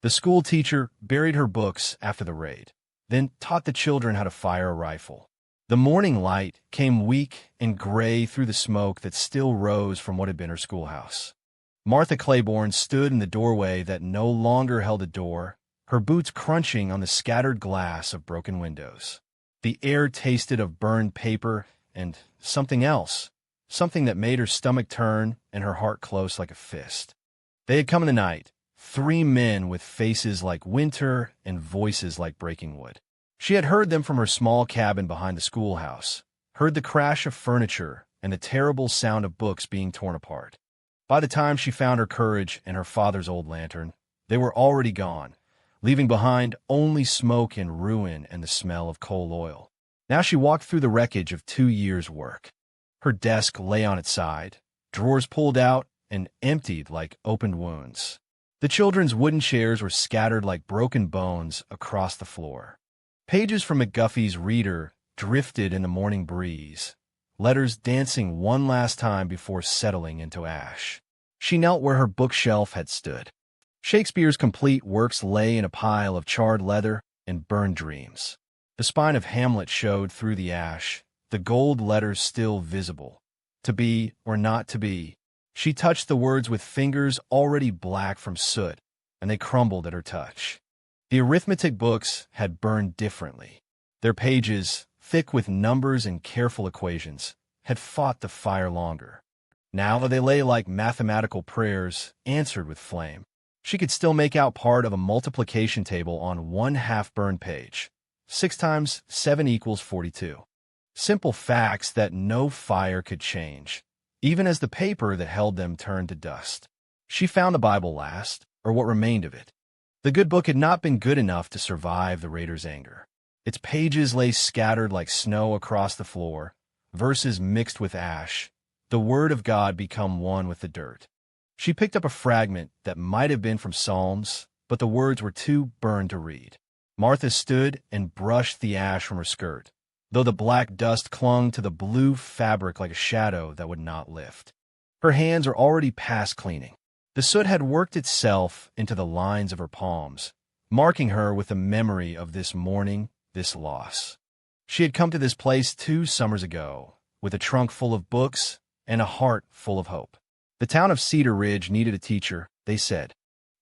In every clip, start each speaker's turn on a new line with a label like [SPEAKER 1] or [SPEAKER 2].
[SPEAKER 1] The school teacher buried her books after the raid, then taught the children how to fire a rifle. The morning light came weak and gray through the smoke that still rose from what had been her schoolhouse. Martha Claiborne stood in the doorway that no longer held a door, her boots crunching on the scattered glass of broken windows. The air tasted of burned paper and something else, something that made her stomach turn and her heart close like a fist. They had come in the night, 3 men with faces like winter and voices like breaking wood. She had heard them from her small cabin behind the schoolhouse, heard the crash of furniture and the terrible sound of books being torn apart. By the time she found her courage and her father's old lantern, they were already gone, leaving behind only smoke and ruin and the smell of coal oil. Now she walked through the wreckage of 2 years' work. Her desk lay on its side, drawers pulled out and emptied like opened wounds. The children's wooden chairs were scattered like broken bones across the floor. Pages from McGuffey's Reader drifted in the morning breeze, letters dancing one last time before settling into ash. She knelt where her bookshelf had stood. Shakespeare's complete works lay in a pile of charred leather and burned dreams. The spine of Hamlet showed through the ash, the gold letters still visible. To be or not to be. She touched the words with fingers already black from soot, and they crumbled at her touch. The arithmetic books had burned differently. Their pages, thick with numbers and careful equations, had fought the fire longer. Now they lay like mathematical prayers, answered with flame. She could still make out part of a multiplication table on one half-burned page. 6 times 7 equals 42. Simple facts that no fire could change, even as the paper that held them turned to dust. She found the Bible last, or what remained of it. The good book had not been good enough to survive the raiders' anger. Its pages lay scattered like snow across the floor, verses mixed with ash, the word of God become one with the dirt. She picked up a fragment that might have been from Psalms, but the words were too burned to read. Martha stood and brushed the ash from her skirt, though the black dust clung to the blue fabric like a shadow that would not lift. Her hands were already past cleaning. The soot had worked itself into the lines of her palms, marking her with the memory of this mourning, this loss. She had come to this place 2 summers ago, with a trunk full of books and a heart full of hope. The town of Cedar Ridge needed a teacher, they said.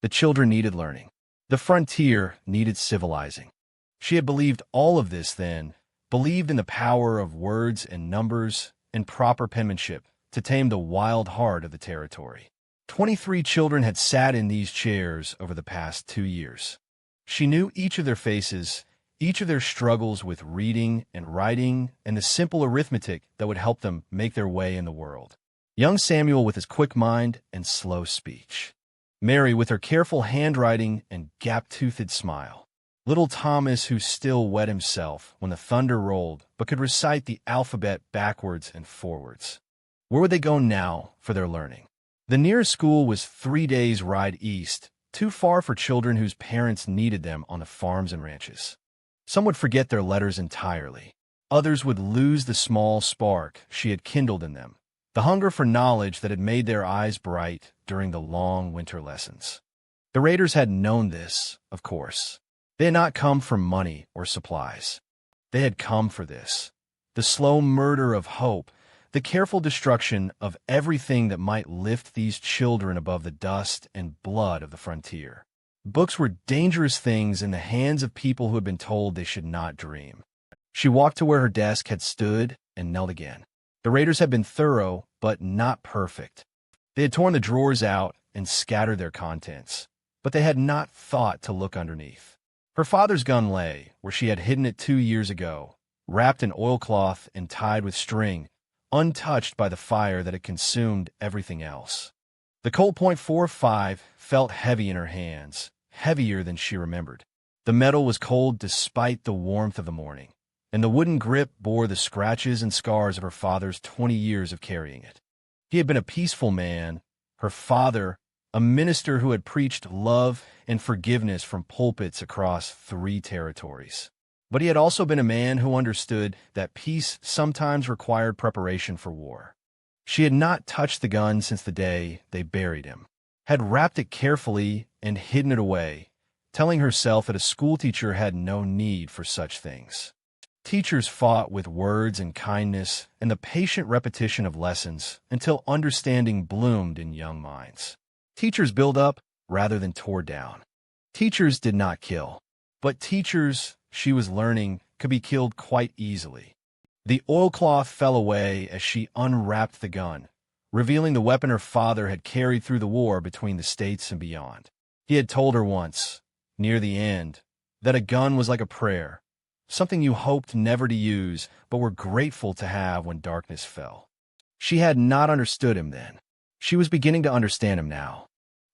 [SPEAKER 1] The children needed learning. The frontier needed civilizing. She had believed all of this then, believed in the power of words and numbers and proper penmanship to tame the wild heart of the territory. 23 children had sat in these chairs over the past 2 years. She knew each of their faces, each of their struggles with reading and writing and the simple arithmetic that would help them make their way in the world. Young Samuel with his quick mind and slow speech. Mary with her careful handwriting and gap-toothed smile. Little Thomas who still wet himself when the thunder rolled but could recite the alphabet backwards and forwards. Where would they go now for their learning? The nearest school was 3 days' ride east, too far for children whose parents needed them on the farms and ranches. Some would forget their letters entirely. Others would lose the small spark she had kindled in them, the hunger for knowledge that had made their eyes bright during the long winter lessons. The raiders had known this, of course. They had not come for money or supplies. They had come for this, the slow murder of hope, the careful destruction of everything that might lift these children above the dust and blood of the frontier. Books were dangerous things in the hands of people who had been told they should not dream. She walked to where her desk had stood and knelt again. The raiders had been thorough, but not perfect. They had torn the drawers out and scattered their contents, but they had not thought to look underneath. Her father's gun lay where she had hidden it 2 years ago, wrapped in oilcloth and tied with string, untouched by the fire that had consumed everything else. The Colt .45 felt heavy in her hands, heavier than she remembered. The metal was cold despite the warmth of the morning, and the wooden grip bore the scratches and scars of her father's 20 years of carrying it. He had been a peaceful man, her father, a minister who had preached love and forgiveness from pulpits across 3 territories. But he had also been a man who understood that peace sometimes required preparation for war. She had not touched the gun since the day they buried him, had wrapped it carefully and hidden it away, telling herself that a schoolteacher had no need for such things. Teachers fought with words and kindness and the patient repetition of lessons until understanding bloomed in young minds. Teachers build up rather than tore down. Teachers did not kill, but teachers, she was learning, could be killed quite easily. The oilcloth fell away as she unwrapped the gun, revealing the weapon her father had carried through the war between the states and beyond. He had told her once, near the end, that a gun was like a prayer, something you hoped never to use but were grateful to have when darkness fell. She had not understood him then. She was beginning to understand him now.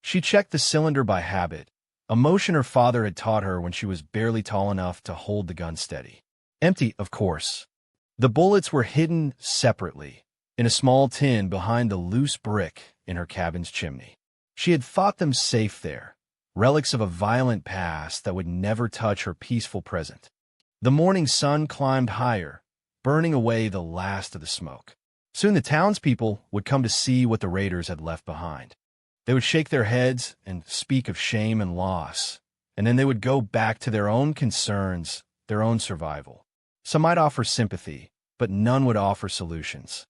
[SPEAKER 1] She checked the cylinder by habit, a motion her father had taught her when she was barely tall enough to hold the gun steady. Empty, of course. The bullets were hidden separately, in a small tin behind the loose brick in her cabin's chimney. She had thought them safe there, relics of a violent past that would never touch her peaceful present. The morning sun climbed higher, burning away the last of the smoke. Soon the townspeople would come to see what the raiders had left behind. They would shake their heads and speak of shame and loss, and then they would go back to their own concerns, their own survival. Some might offer sympathy, but none would offer solutions.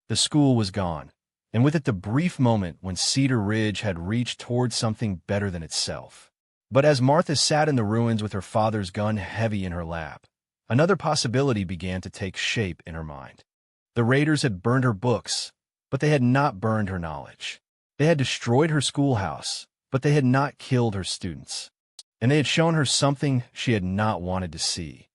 [SPEAKER 1] The school was gone, and with it the brief moment when Cedar Ridge had reached toward something better than itself. But as Martha sat in the ruins with her father's gun heavy in her lap, another possibility began to take shape in her mind. The raiders had burned her books, but they had not burned her knowledge. They had destroyed her schoolhouse, but they had not killed her students. And they had shown her something she had not wanted to see,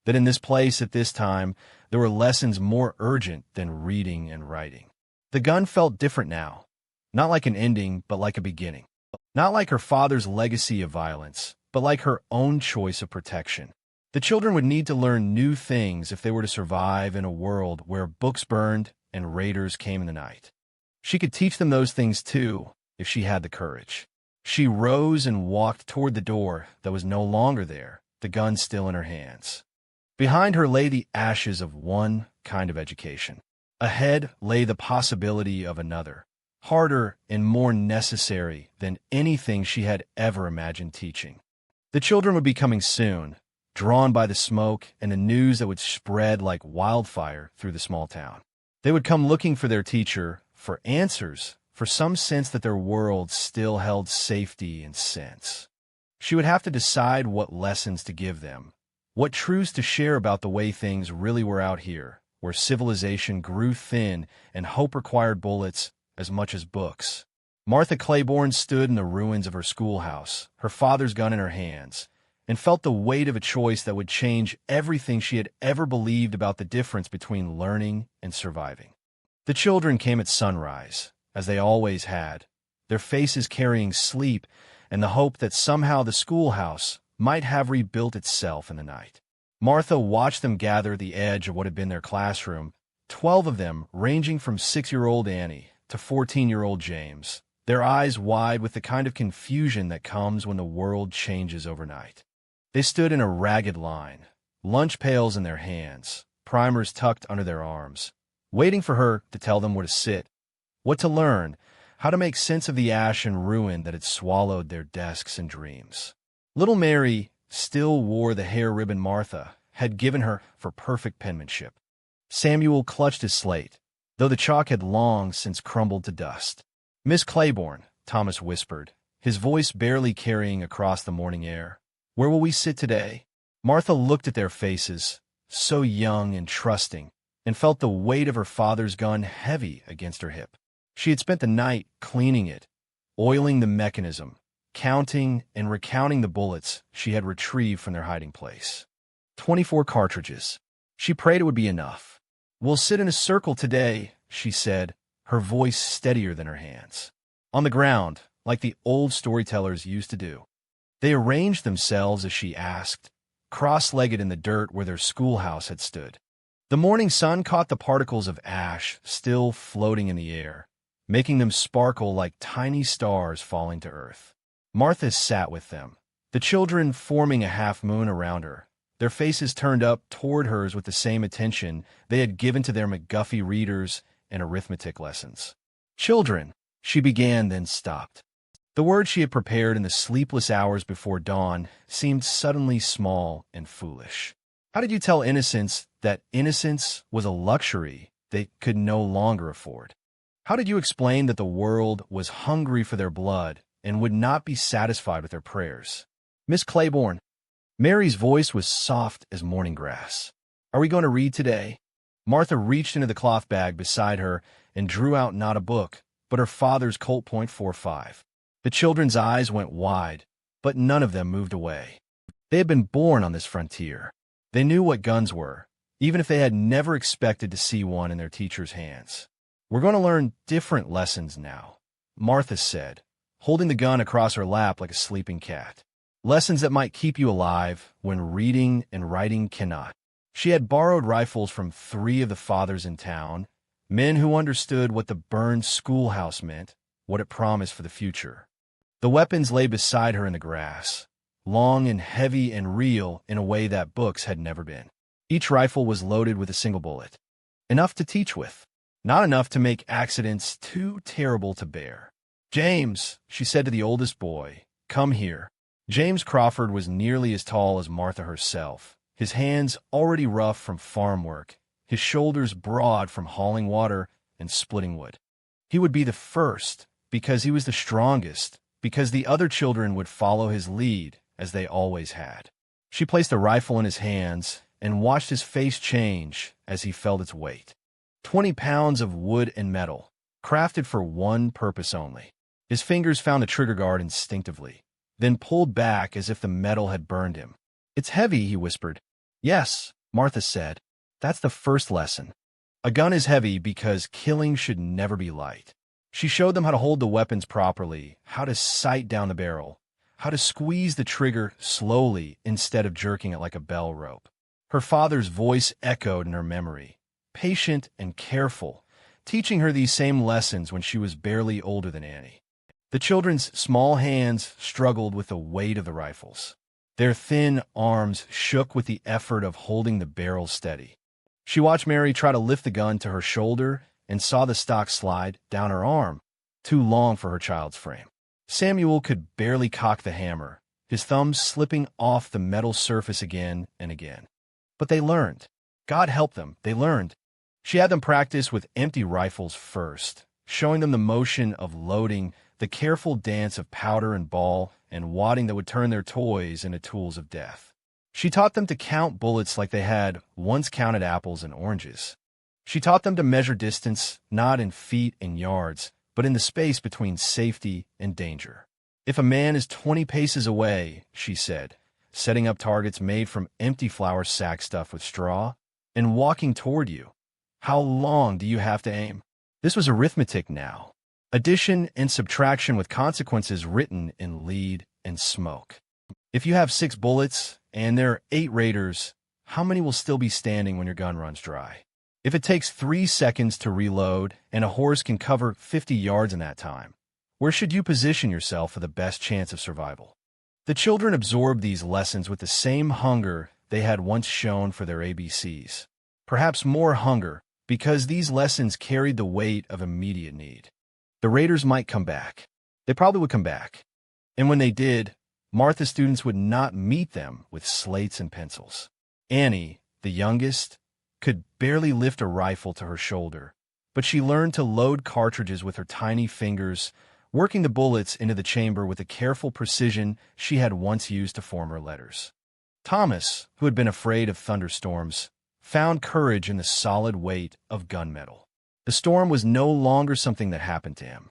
[SPEAKER 1] that in this place at this time there were lessons more urgent than reading and writing. The gun felt different now, not like an ending, but like a beginning. Not like her father's legacy of violence, but like her own choice of protection. The children would need to learn new things if they were to survive in a world where books burned and raiders came in the night. She could teach them those things too, if she had the courage. She rose and walked toward the door that was no longer there, the gun still in her hands. Behind her lay the ashes of one kind of education. Ahead lay the possibility of another, harder and more necessary than anything she had ever imagined teaching. The children would be coming soon, drawn by the smoke and the news that would spread like wildfire through the small town. They would come looking for their teacher, for answers, for some sense that their world still held safety and sense. She would have to decide what lessons to give them, what truths to share about the way things really were out here, where civilization grew thin and hope required bullets as much as books. Martha Claiborne stood in the ruins of her schoolhouse, her father's gun in her hands, and felt the weight of a choice that would change everything she had ever believed about the difference between learning and surviving. The children came at sunrise, as they always had, their faces carrying sleep and the hope that somehow the schoolhouse might have rebuilt itself in the night. Martha watched them gather at the edge of what had been their classroom, 12 of them ranging from 6-year-old Annie to 14-year-old James, their eyes wide with the kind of confusion that comes when the world changes overnight. They stood in a ragged line, lunch pails in their hands, primers tucked under their arms, waiting for her to tell them where to sit, what to learn, how to make sense of the ash and ruin that had swallowed their desks and dreams. Little Mary still wore the hair ribbon Martha had given her for perfect penmanship. Samuel clutched his slate, though the chalk had long since crumbled to dust. "Miss Claiborne," Thomas whispered, his voice barely carrying across the morning air, "where will we sit today?" Martha looked at their faces, so young and trusting, and felt the weight of her father's gun heavy against her hip. She had spent the night cleaning it, oiling the mechanism, counting and recounting the bullets she had retrieved from their hiding place. 24 cartridges. She prayed it would be enough. "We'll sit in a circle today," she said, her voice steadier than her hands. On the ground, like the old storytellers used to do. They arranged themselves as she asked, cross-legged in the dirt where their schoolhouse had stood. The morning sun caught the particles of ash still floating in the air, making them sparkle like tiny stars falling to earth. Martha sat with them, the children forming a half-moon around her, their faces turned up toward hers with the same attention they had given to their McGuffey readers and arithmetic lessons. "Children," she began, then stopped. The words she had prepared in the sleepless hours before dawn seemed suddenly small and foolish. How did you tell innocence that innocence was a luxury they could no longer afford? How did you explain that the world was hungry for their blood and would not be satisfied with their prayers? Miss Claiborne. Mary's voice was soft as morning grass. Are we going to read today? Martha reached into the cloth bag beside her and drew out not a book, but her father's Colt .45. The children's eyes went wide, but none of them moved away. They had been born on this frontier. They knew what guns were, even if they had never expected to see one in their teacher's hands. We're going to learn different lessons now, Martha said, holding the gun across her lap like a sleeping cat. Lessons that might keep you alive when reading and writing cannot. She had borrowed rifles from 3 of the fathers in town, men who understood what the burned schoolhouse meant, what it promised for the future. The weapons lay beside her in the grass, long and heavy and real in a way that books had never been. Each rifle was loaded with a single bullet. Enough to teach with, not enough to make accidents too terrible to bear. James, she said to the oldest boy, come here. James Crawford was nearly as tall as Martha herself, his hands already rough from farm work, his shoulders broad from hauling water and splitting wood. He would be the first, because he was the strongest, because the other children would follow his lead, as they always had. She placed the rifle in his hands and watched his face change as he felt its weight. 20 pounds of wood and metal, crafted for one purpose only. His fingers found the trigger guard instinctively, then pulled back as if the metal had burned him. It's heavy, he whispered. Yes, Martha said. That's the first lesson. A gun is heavy because killing should never be light. She showed them how to hold the weapons properly, how to sight down the barrel, how to squeeze the trigger slowly instead of jerking it like a bell rope. Her father's voice echoed in her memory, patient and careful, teaching her these same lessons when she was barely older than Annie. The children's small hands struggled with the weight of the rifles. Their thin arms shook with the effort of holding the barrel steady. She watched Mary try to lift the gun to her shoulder and saw the stock slide down her arm, too long for her child's frame. Samuel could barely cock the hammer, his thumbs slipping off the metal surface again and again. But they learned. God help them, they learned. She had them practice with empty rifles first, showing them the motion of loading, the careful dance of powder and ball and wadding that would turn their toys into tools of death. She taught them to count bullets like they had once counted apples and oranges. She taught them to measure distance, not in feet and yards, but in the space between safety and danger. If a man is 20 paces away, she said, setting up targets made from empty flour sacks stuffed with straw, and walking toward you, how long do you have to aim? This was arithmetic now. Addition and subtraction with consequences written in lead and smoke. If you have 6 bullets and there are 8 raiders, how many will still be standing when your gun runs dry? If it takes 3 seconds to reload and a horse can cover 50 yards in that time, where should you position yourself for the best chance of survival? The children absorbed these lessons with the same hunger they had once shown for their ABCs. Perhaps more hunger, because these lessons carried the weight of immediate need. The raiders might come back. They probably would come back. And when they did, Martha's students would not meet them with slates and pencils. Annie, the youngest, could barely lift a rifle to her shoulder, but she learned to load cartridges with her tiny fingers, working the bullets into the chamber with the careful precision she had once used to form her letters. Thomas, who had been afraid of thunderstorms, found courage in the solid weight of gunmetal. The storm was no longer something that happened to him.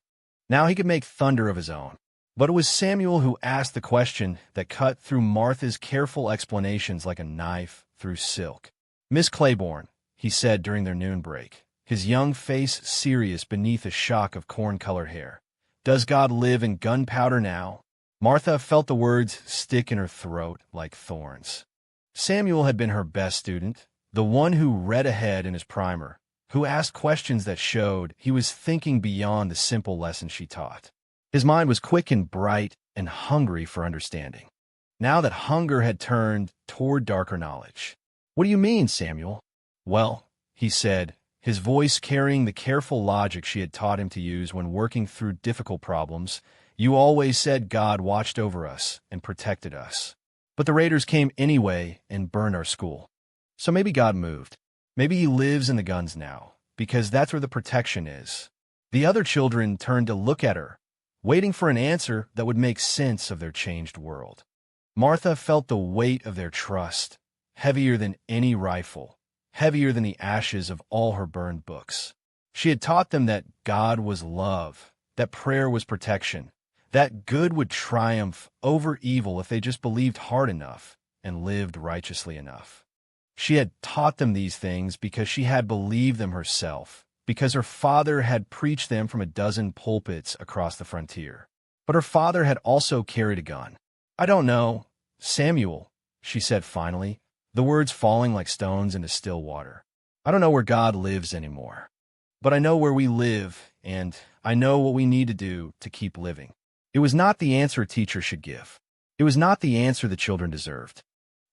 [SPEAKER 1] Now he could make thunder of his own. But it was Samuel who asked the question that cut through Martha's careful explanations like a knife through silk. Miss Claiborne, he said during their noon break, his young face serious beneath a shock of corn-colored hair. Does God live in gunpowder now? Martha felt the words stick in her throat like thorns. Samuel had been her best student, the one who read ahead in his primer, who asked questions that showed he was thinking beyond the simple lessons she taught. His mind was quick and bright and hungry for understanding. Now that hunger had turned toward darker knowledge. What do you mean, Samuel? Well, he said, his voice carrying the careful logic she had taught him to use when working through difficult problems, You always said God watched over us and protected us. But the raiders came anyway and burned our school. So maybe God moved. Maybe he lives in the guns now, because that's where the protection is. The other children turned to look at her, waiting for an answer that would make sense of their changed world. Martha felt the weight of their trust, heavier than any rifle, heavier than the ashes of all her burned books. She had taught them that God was love, that prayer was protection, that good would triumph over evil if they just believed hard enough and lived righteously enough. She had taught them these things because she had believed them herself, because her father had preached them from a dozen pulpits across the frontier. But her father had also carried a gun. I don't know, Samuel, she said finally, the words falling like stones into still water. I don't know where God lives anymore. But I know where we live, and I know what we need to do to keep living. It was not the answer a teacher should give. It was not the answer the children deserved.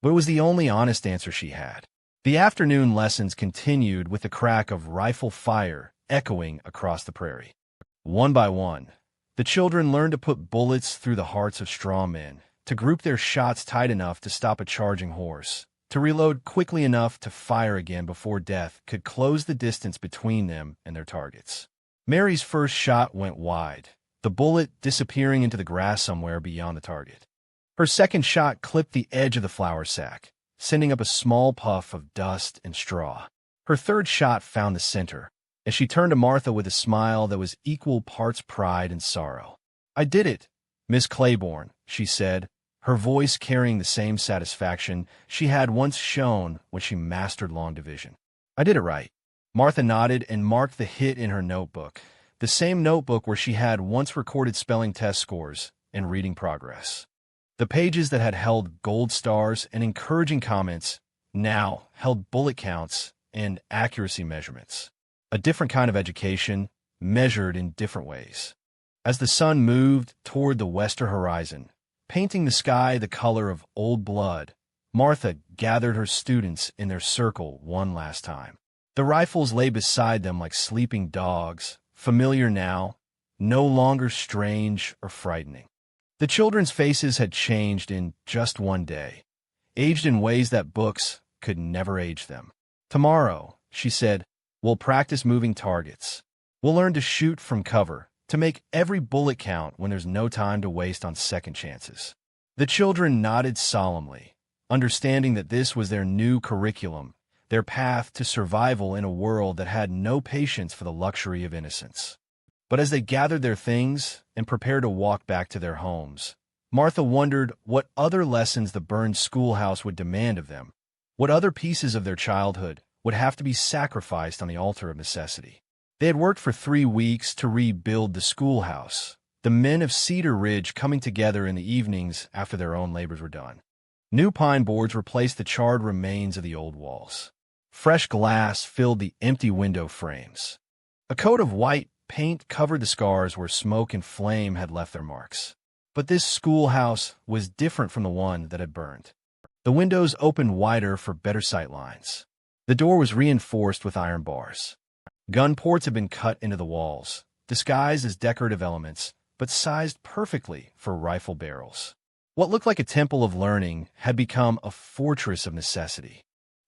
[SPEAKER 1] But it was the only honest answer she had. The afternoon lessons continued with the crack of rifle fire echoing across the prairie. One by one, the children learned to put bullets through the hearts of straw men, to group their shots tight enough to stop a charging horse, to reload quickly enough to fire again before death could close the distance between them and their targets. Mary's first shot went wide, the bullet disappearing into the grass somewhere beyond the target. Her second shot clipped the edge of the flour sack, sending up a small puff of dust and straw. Her third shot found the center, as she turned to Martha with a smile that was equal parts pride and sorrow. I did it, Miss Claiborne, she said, her voice carrying the same satisfaction she had once shown when she mastered long division. I did it right. Martha nodded and marked the hit in her notebook, the same notebook where she had once recorded spelling test scores and reading progress. The pages that had held gold stars and encouraging comments now held bullet counts and accuracy measurements. A different kind of education, measured in different ways. As the sun moved toward the western horizon, painting the sky the color of old blood, Martha gathered her students in their circle one last time. The rifles lay beside them like sleeping dogs, familiar now, no longer strange or frightening. The children's faces had changed in just one day, aged in ways that books could never age them. Tomorrow, she said, we'll practice moving targets. We'll learn to shoot from cover, to make every bullet count when there's no time to waste on second chances. The children nodded solemnly, understanding that this was their new curriculum, their path to survival in a world that had no patience for the luxury of innocence. But as they gathered their things and prepared to walk back to their homes, Martha wondered what other lessons the burned schoolhouse would demand of them, what other pieces of their childhood would have to be sacrificed on the altar of necessity. They had worked for 3 weeks to rebuild the schoolhouse, the men of Cedar Ridge coming together in the evenings after their own labors were done. New pine boards replaced the charred remains of the old walls. Fresh glass filled the empty window frames. A coat of white paint covered the scars where smoke and flame had left their marks. But this schoolhouse was different from the one that had burned. The windows opened wider for better sight lines. The door was reinforced with iron bars. Gun ports had been cut into the walls, disguised as decorative elements, but sized perfectly for rifle barrels. What looked like a temple of learning had become a fortress of necessity.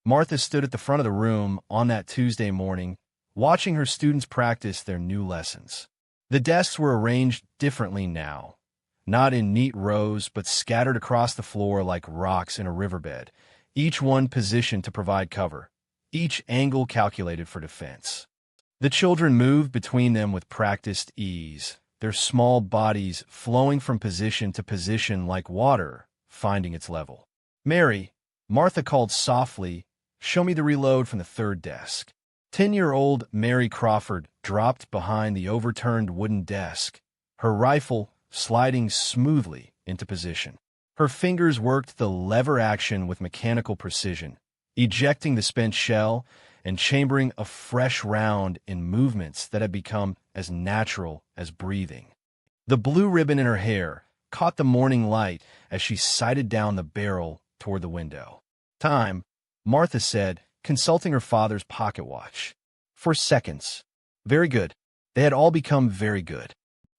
[SPEAKER 1] Martha stood at the front of the room on that Tuesday morning, watching her students practice their new lessons. The desks were arranged differently now, not in neat rows but scattered across the floor like rocks in a riverbed, each one positioned to provide cover, each angle calculated for defense. The children moved between them with practiced ease, their small bodies flowing from position to position like water, finding its level. Mary, Martha called softly, show me the reload from the third desk. 10-year-old Mary Crawford dropped behind the overturned wooden desk, her rifle sliding smoothly into position. Her fingers worked the lever action with mechanical precision, ejecting the spent shell and chambering a fresh round in movements that had become as natural as breathing. The blue ribbon in her hair caught the morning light as she sighted down the barrel toward the window. Time, Martha said, consulting her father's pocket watch. 4 seconds. Very good. They had all become very good.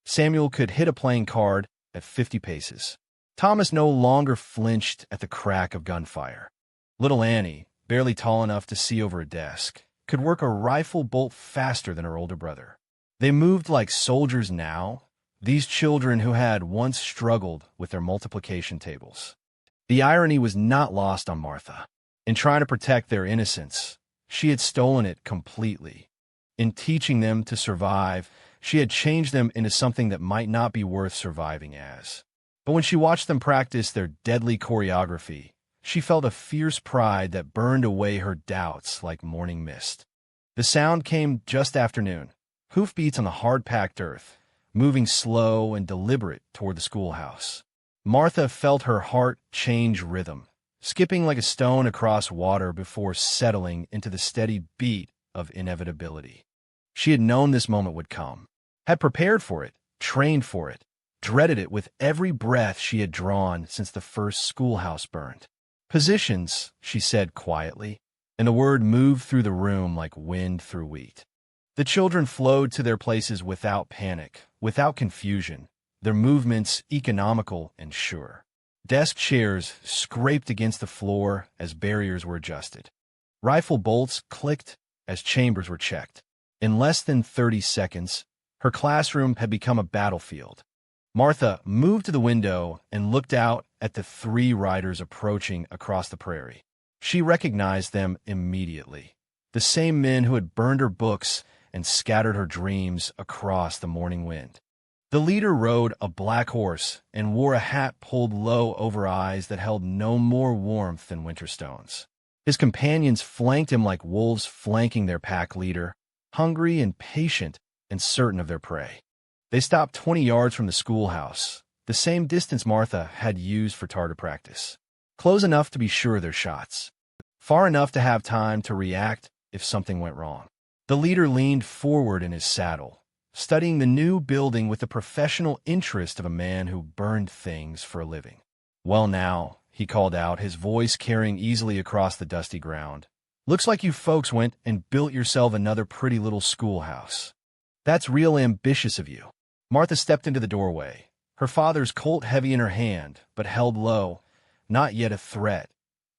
[SPEAKER 1] Samuel could hit a playing card at 50 paces. Thomas no longer flinched at the crack of gunfire. Little Annie, barely tall enough to see over a desk, could work a rifle bolt faster than her older brother. They moved like soldiers now, these children who had once struggled with their multiplication tables. The irony was not lost on Martha. In trying to protect their innocence, she had stolen it completely. In teaching them to survive, she had changed them into something that might not be worth surviving as. But when she watched them practice their deadly choreography, she felt a fierce pride that burned away her doubts like morning mist. The sound came just after noon, hoofbeats on the hard-packed earth, moving slow and deliberate toward the schoolhouse. Martha felt her heart change rhythm, skipping like a stone across water before settling into the steady beat of inevitability. She had known this moment would come, had prepared for it, trained for it, dreaded it with every breath she had drawn since the first schoolhouse burned. "Positions," she said quietly, and the word moved through the room like wind through wheat. The children flowed to their places without panic, without confusion, their movements economical and sure. Desk chairs scraped against the floor as barriers were adjusted. Rifle bolts clicked as chambers were checked. In less than 30 seconds, her classroom had become a battlefield. Martha moved to the window and looked out at the 3 riders approaching across the prairie. She recognized them immediately. The same men who had burned her books and scattered her dreams across the morning wind. The leader rode a black horse and wore a hat pulled low over eyes that held no more warmth than winter stones. His companions flanked him like wolves flanking their pack leader, hungry and patient and certain of their prey. They stopped 20 yards from the schoolhouse, the same distance Martha had used for target practice. Close enough to be sure of their shots. Far enough to have time to react if something went wrong. The leader leaned forward in his saddle, studying the new building with the professional interest of a man who burned things for a living. "Well now," he called out, his voice carrying easily across the dusty ground. "Looks like you folks went and built yourself another pretty little schoolhouse. That's real ambitious of you." Martha stepped into the doorway, her father's Colt heavy in her hand, but held low, not yet a threat,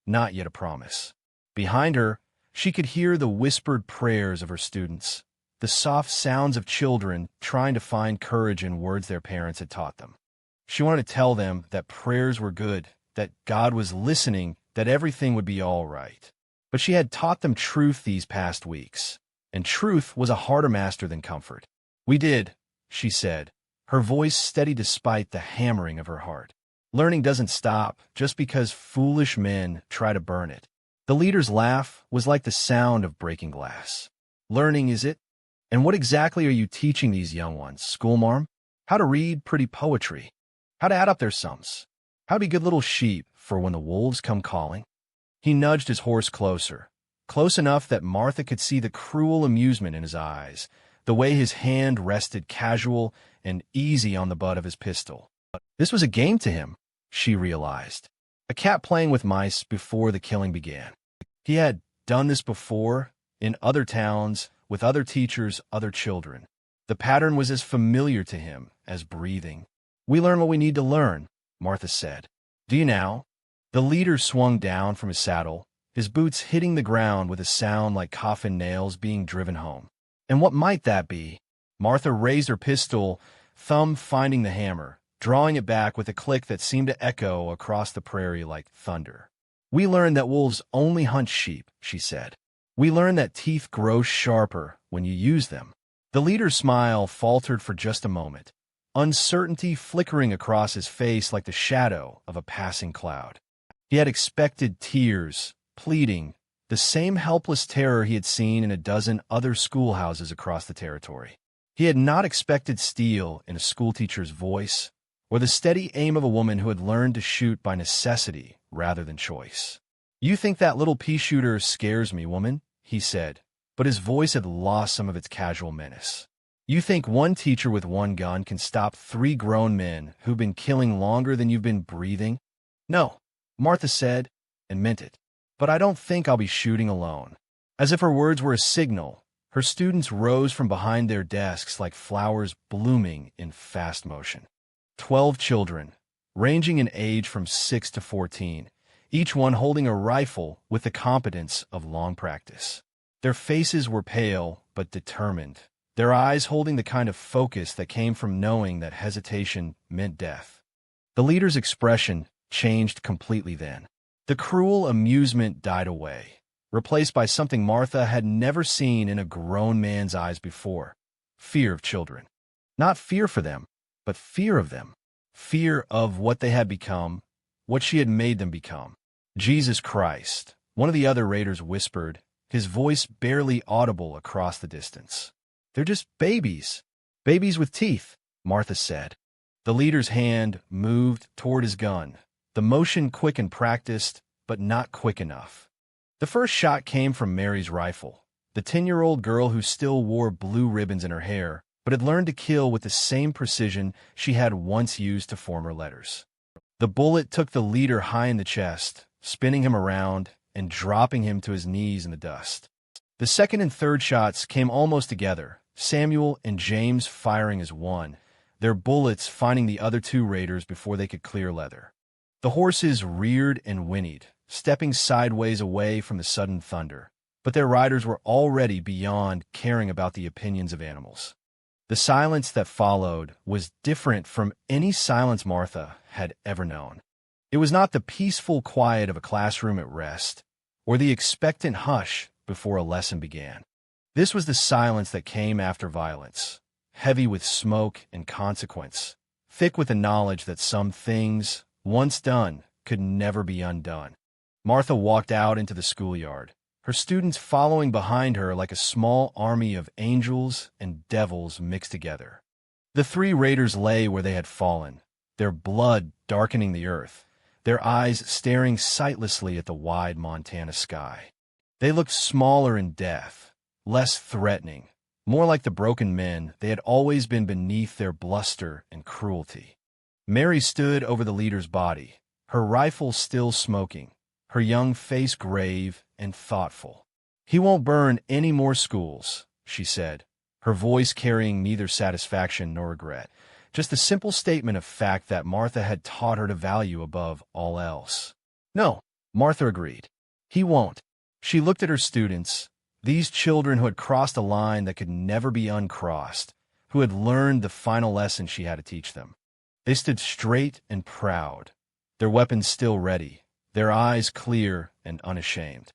[SPEAKER 1] not yet a promise. Behind her, she could hear the whispered prayers of her students, the soft sounds of children trying to find courage in words their parents had taught them. She wanted to tell them that prayers were good, that God was listening, that everything would be all right. But she had taught them truth these past weeks, and truth was a harder master than comfort. "We did," she said, her voice steady despite the hammering of her heart. "Learning doesn't stop just because foolish men try to burn it." The leader's laugh was like the sound of breaking glass. "Learning, is it? And what exactly are you teaching these young ones, schoolmarm? How to read pretty poetry? How to add up their sums? How to be good little sheep for when the wolves come calling?" He nudged his horse closer, close enough that Martha could see the cruel amusement in his eyes, the way his hand rested casual and easy on the butt of his pistol. This was a game to him, she realized. A cat playing with mice before the killing began. He had done this before, in other towns, with other teachers, other children. The pattern was as familiar to him as breathing. "We learn what we need to learn," Martha said. "Do you now?" The leader swung down from his saddle, his boots hitting the ground with a sound like coffin nails being driven home. "And what might that be?" Martha raised her pistol, thumb finding the hammer, drawing it back with a click that seemed to echo across the prairie like thunder. "We learned that wolves only hunt sheep," she said. "We learned that teeth grow sharper when you use them." The leader's smile faltered for just a moment, uncertainty flickering across his face like the shadow of a passing cloud. He had expected tears, pleading, the same helpless terror he had seen in a dozen other schoolhouses across the territory. He had not expected steel in a schoolteacher's voice, or the steady aim of a woman who had learned to shoot by necessity rather than choice. "You think that little pea shooter scares me, woman," he said, but his voice had lost some of its casual menace. "You think one teacher with one gun can stop 3 grown men who've been killing longer than you've been breathing?" "No," Martha said, and meant it. "But I don't think I'll be shooting alone." As if her words were a signal, Her students rose from behind their desks like flowers blooming in fast motion. 12 children, ranging in age from 6 to 14, each one holding a rifle with the competence of long practice. Their faces were pale but determined, their eyes holding the kind of focus that came from knowing that hesitation meant death. The leader's expression changed completely then. The cruel amusement died away, replaced by something Martha had never seen in a grown man's eyes before: fear of children. Not fear for them, but fear of them. Fear of what they had become, what she had made them become. "Jesus Christ," one of the other raiders whispered, his voice barely audible across the distance. "They're just babies. Babies with teeth," Martha said. The leader's hand moved toward his gun, the motion quick and practiced, but not quick enough. The first shot came from Mary's rifle, the 10-year-old girl who still wore blue ribbons in her hair, but had learned to kill with the same precision she had once used to form her letters. The bullet took the leader high in the chest, spinning him around and dropping him to his knees in the dust. The second and third shots came almost together, Samuel and James firing as one, their bullets finding the other two raiders before they could clear leather. The horses reared and whinnied, stepping sideways away from the sudden thunder, but their riders were already beyond caring about the opinions of animals. The silence that followed was different from any silence Martha had ever known. It was not the peaceful quiet of a classroom at rest, or the expectant hush before a lesson began. This was the silence that came after violence, heavy with smoke and consequence, thick with the knowledge that some things, once done, could never be undone. Martha walked out into the schoolyard, her students following behind her like a small army of angels and devils mixed together. The three raiders lay where they had fallen, their blood darkening the earth, their eyes staring sightlessly at the wide Montana sky. They looked smaller in death, less threatening, more like the broken men they had always been beneath their bluster and cruelty. Mary stood over the leader's body, her rifle still smoking, her young face grave and thoughtful. "He won't burn any more schools," she said, her voice carrying neither satisfaction nor regret, just a simple statement of fact that Martha had taught her to value above all else. "No," Martha agreed. "He won't." She looked at her students, these children who had crossed a line that could never be uncrossed, who had learned the final lesson she had to teach them. They stood straight and proud, their weapons still ready, their eyes clear and unashamed.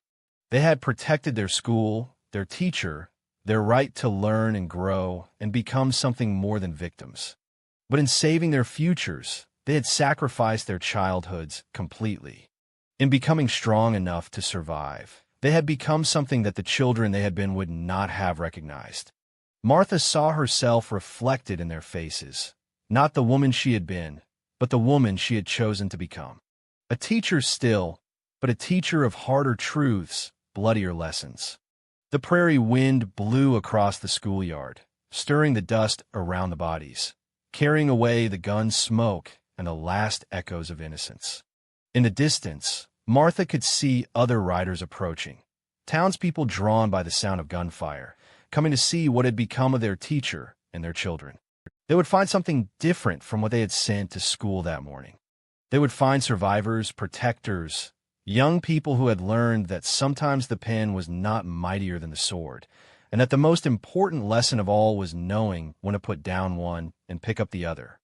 [SPEAKER 1] They had protected their school, their teacher, their right to learn and grow and become something more than victims. But in saving their futures, they had sacrificed their childhoods completely. In becoming strong enough to survive, they had become something that the children they had been would not have recognized. Martha saw herself reflected in their faces, not the woman she had been, but the woman she had chosen to become. A teacher still, but a teacher of harder truths, bloodier lessons. The prairie wind blew across the schoolyard, stirring the dust around the bodies, carrying away the gun smoke and the last echoes of innocence. In the distance, Martha could see other riders approaching, townspeople drawn by the sound of gunfire, coming to see what had become of their teacher and their children. They would find something different from what they had sent to school that morning. They would find survivors, protectors, young people who had learned that sometimes the pen was not mightier than the sword, and that the most important lesson of all was knowing when to put down one and pick up the other.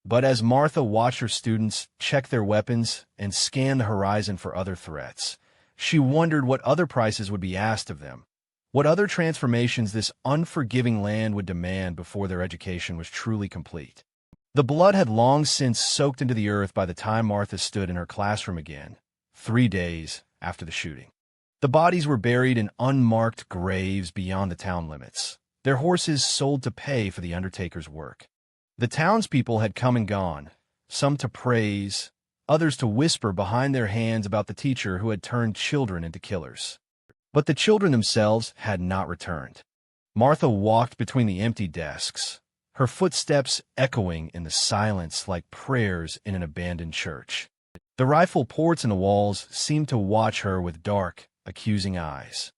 [SPEAKER 1] But as Martha watched her students check their weapons and scan the horizon for other threats, she wondered what other prices would be asked of them, what other transformations this unforgiving land would demand before their education was truly complete. The blood had long since soaked into the earth by the time Martha stood in her classroom again, 3 days after the shooting. The bodies were buried in unmarked graves beyond the town limits, their horses sold to pay for the undertaker's work. The townspeople had come and gone, some to praise, others to whisper behind their hands about the teacher who had turned children into killers. But the children themselves had not returned. Martha walked between the empty desks, her footsteps echoing in the silence like prayers in an abandoned church. The rifle ports in the walls seemed to watch her with dark, accusing eyes.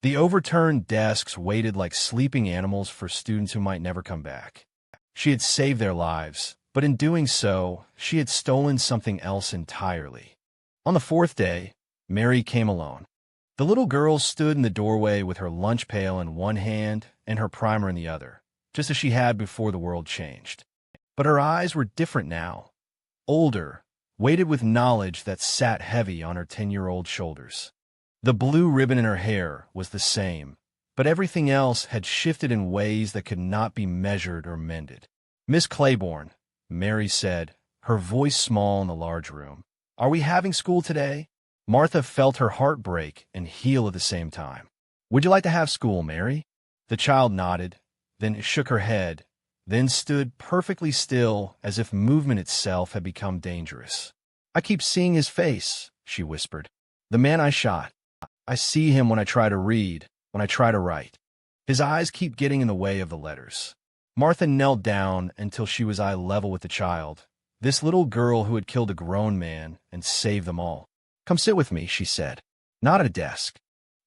[SPEAKER 1] The overturned desks waited like sleeping animals for students who might never come back. She had saved their lives, but in doing so, she had stolen something else entirely. On the fourth day, Mary came alone. The little girl stood in the doorway with her lunch pail in one hand and her primer in the other, just as she had before the world changed. But her eyes were different now. Older, weighted with knowledge that sat heavy on her 10-year-old shoulders. The blue ribbon in her hair was the same, but everything else had shifted in ways that could not be measured or mended. "Miss Claiborne," Mary said, her voice small in the large room, "are we having school today?" Martha felt her heart break and heal at the same time. "Would you like to have school, Mary?" The child nodded, then shook her head, then stood perfectly still as if movement itself had become dangerous. "I keep seeing his face," she whispered. "The man I shot. I see him when I try to read, when I try to write. His eyes keep getting in the way of the letters." Martha knelt down until she was eye level with the child, this little girl who had killed a grown man and saved them all. "Come sit with me," she said. "Not at a desk.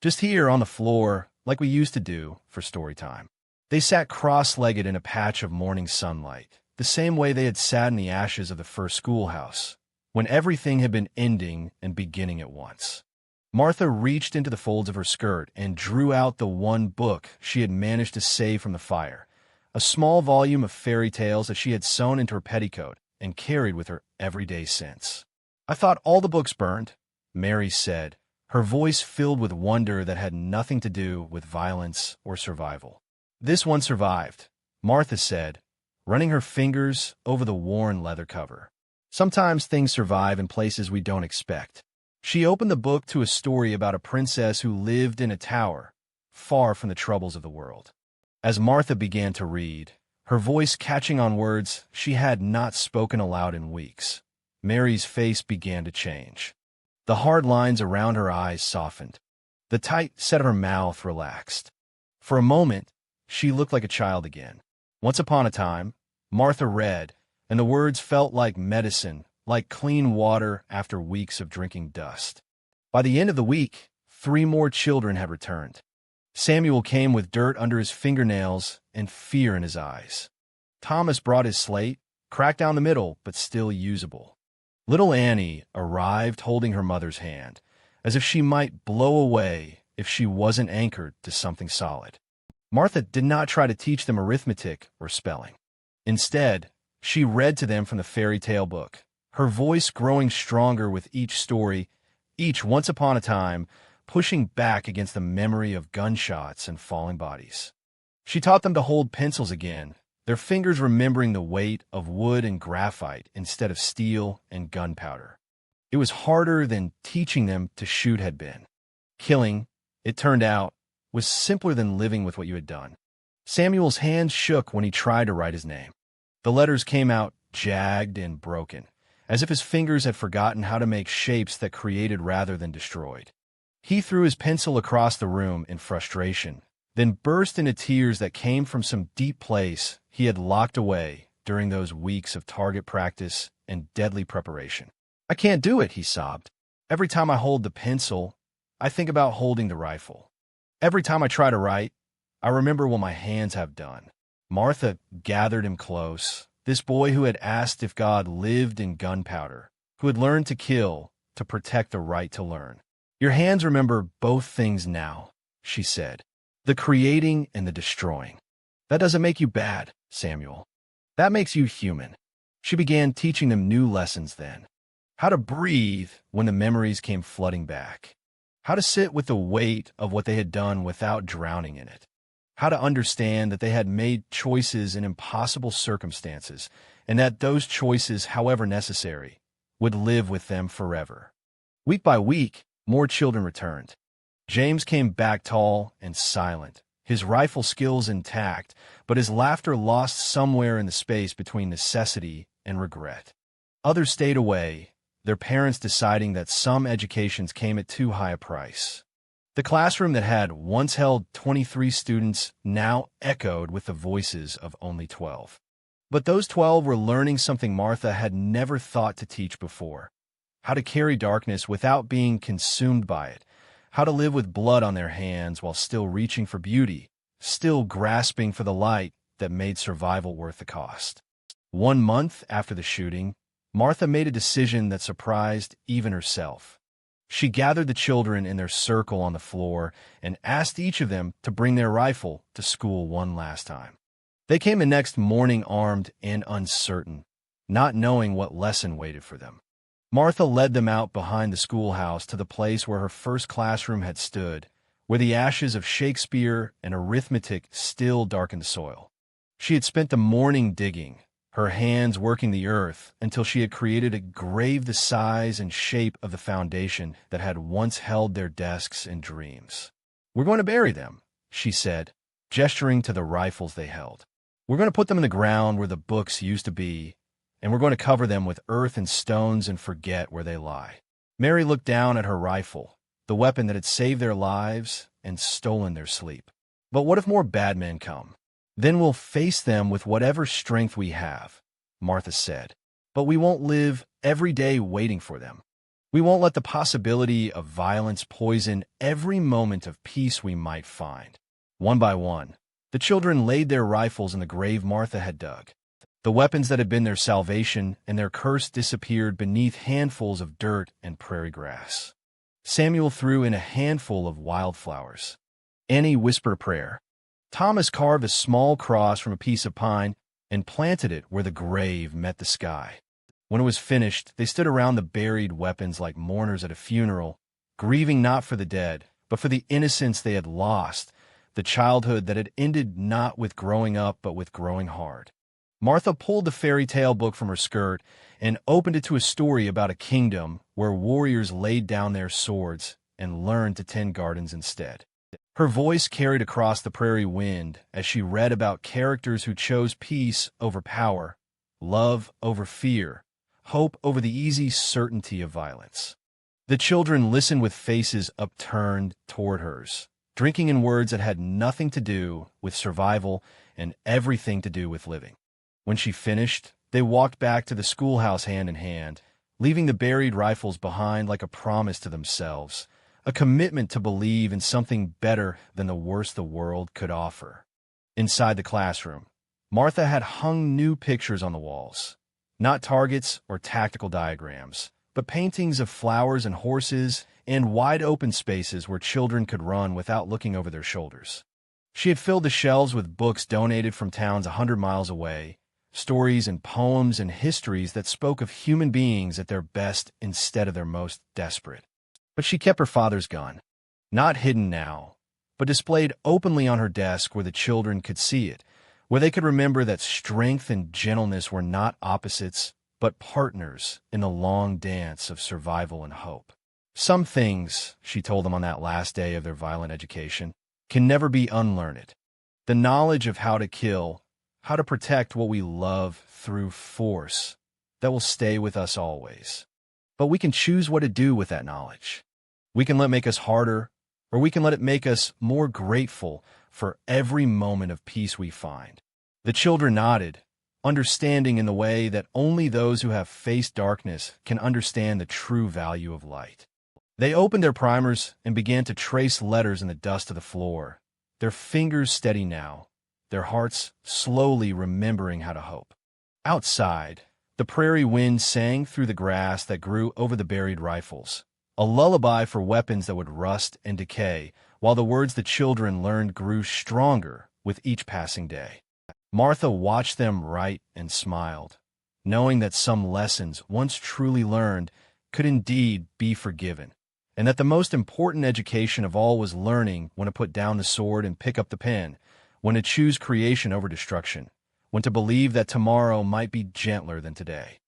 [SPEAKER 1] Just here on the floor, like we used to do for story time." They sat cross-legged in a patch of morning sunlight, the same way they had sat in the ashes of the first schoolhouse, when everything had been ending and beginning at once. Martha reached into the folds of her skirt and drew out the one book she had managed to save from the fire, a small volume of fairy tales that she had sewn into her petticoat and carried with her every day since. "I thought all the books burned," Mary said, her voice filled with wonder that had nothing to do with violence or survival. "This one survived," Martha said, running her fingers over the worn leather cover. "Sometimes things survive in places we don't expect." She opened the book to a story about a princess who lived in a tower, far from the troubles of the world. As Martha began to read, her voice catching on words she had not spoken aloud in weeks, Mary's face began to change. The hard lines around her eyes softened. The tight set of her mouth relaxed. For a moment, she looked like a child again. "Once upon a time," Martha read, and the words felt like medicine, like clean water after weeks of drinking dust. By the end of the week, 3 more children had returned. Samuel came with dirt under his fingernails and fear in his eyes. Thomas brought his slate, cracked down the middle, but still usable. Little Annie arrived holding her mother's hand, as if she might blow away if she wasn't anchored to something solid. Martha did not try to teach them arithmetic or spelling. Instead, she read to them from the fairy tale book, her voice growing stronger with each story, each once upon a time, pushing back against the memory of gunshots and falling bodies. She taught them to hold pencils again, their fingers remembering the weight of wood and graphite instead of steel and gunpowder. It was harder than teaching them to shoot had been. Killing, it turned out, was simpler than living with what you had done. Samuel's hands shook when he tried to write his name. The letters came out jagged and broken, as if his fingers had forgotten how to make shapes that created rather than destroyed. He threw his pencil across the room in frustration, then burst into tears that came from some deep place he had locked away during those weeks of target practice and deadly preparation. "I can't do it," he sobbed. "Every time I hold the pencil, I think about holding the rifle. Every time I try to write, I remember what my hands have done." Martha gathered him close, this boy who had asked if God lived in gunpowder, who had learned to kill to protect the right to learn. "Your hands remember both things now," she said, "the creating and the destroying. That doesn't make you bad, Samuel. That makes you human." She began teaching them new lessons then. How to breathe when the memories came flooding back. How to sit with the weight of what they had done without drowning in it. How to understand that they had made choices in impossible circumstances, and that those choices, however necessary, would live with them forever. Week by week, more children returned. James came back tall and silent, his rifle skills intact, but his laughter lost somewhere in the space between necessity and regret. Others stayed away, their parents deciding that some educations came at too high a price. The classroom that had once held 23 students now echoed with the voices of only 12. But those 12 were learning something Martha had never thought to teach before: how to carry darkness without being consumed by it, how to live with blood on their hands while still reaching for beauty, still grasping for the light that made survival worth the cost. 1 month after the shooting, Martha made a decision that surprised even herself. She gathered the children in their circle on the floor and asked each of them to bring their rifle to school one last time. They came the next morning armed and uncertain, not knowing what lesson waited for them. Martha led them out behind the schoolhouse to the place where her first classroom had stood, where the ashes of Shakespeare and arithmetic still darkened the soil. She had spent the morning digging, her hands working the earth until she had created a grave the size and shape of the foundation that had once held their desks and dreams. "We're going to bury them," she said, gesturing to the rifles they held. "We're going to put them in the ground where the books used to be, and we're going to cover them with earth and stones and forget where they lie." Mary looked down at her rifle, the weapon that had saved their lives and stolen their sleep. "But what if more bad men come? Then we'll face them with whatever strength we have," Martha said. "But we won't live every day waiting for them. We won't let the possibility of violence poison every moment of peace we might find." One by one, the children laid their rifles in the grave Martha had dug. The weapons that had been their salvation and their curse disappeared beneath handfuls of dirt and prairie grass. Samuel threw in a handful of wildflowers. Annie whispered a prayer. Thomas carved a small cross from a piece of pine and planted it where the grave met the sky. When it was finished, they stood around the buried weapons like mourners at a funeral, grieving not for the dead, but for the innocence they had lost, the childhood that had ended not with growing up but with growing hard. Martha pulled the fairy tale book from her skirt and opened it to a story about a kingdom where warriors laid down their swords and learned to tend gardens instead. Her voice carried across the prairie wind as she read about characters who chose peace over power, love over fear, hope over the easy certainty of violence. The children listened with faces upturned toward hers, drinking in words that had nothing to do with survival and everything to do with living. When she finished, they walked back to the schoolhouse hand in hand, leaving the buried rifles behind like a promise to themselves, a commitment to believe in something better than the worst the world could offer. Inside the classroom, Martha had hung new pictures on the walls, not targets or tactical diagrams, but paintings of flowers and horses and wide-open spaces where children could run without looking over their shoulders. She had filled the shelves with books donated from towns 100 miles away, stories and poems and histories that spoke of human beings at their best instead of their most desperate. But she kept her father's gun, not hidden now, but displayed openly on her desk where the children could see it, where they could remember that strength and gentleness were not opposites, but partners in the long dance of survival and hope. "Some things," she told them on that last day of their violent education, "can never be unlearned. The knowledge of how to kill, how to protect what we love through force, that will stay with us always. But we can choose what to do with that knowledge. We can let it make us harder, or we can let it make us more grateful for every moment of peace we find." The children nodded, understanding in the way that only those who have faced darkness can understand the true value of light. They opened their primers and began to trace letters in the dust of the floor, their fingers steady now, their hearts slowly remembering how to hope. Outside, the prairie wind sang through the grass that grew over the buried rifles, a lullaby for weapons that would rust and decay, while the words the children learned grew stronger with each passing day. Martha watched them write and smiled, knowing that some lessons once truly learned could indeed be forgiven, and that the most important education of all was learning when to put down the sword and pick up the pen, when to choose creation over destruction, when to believe that tomorrow might be gentler than today.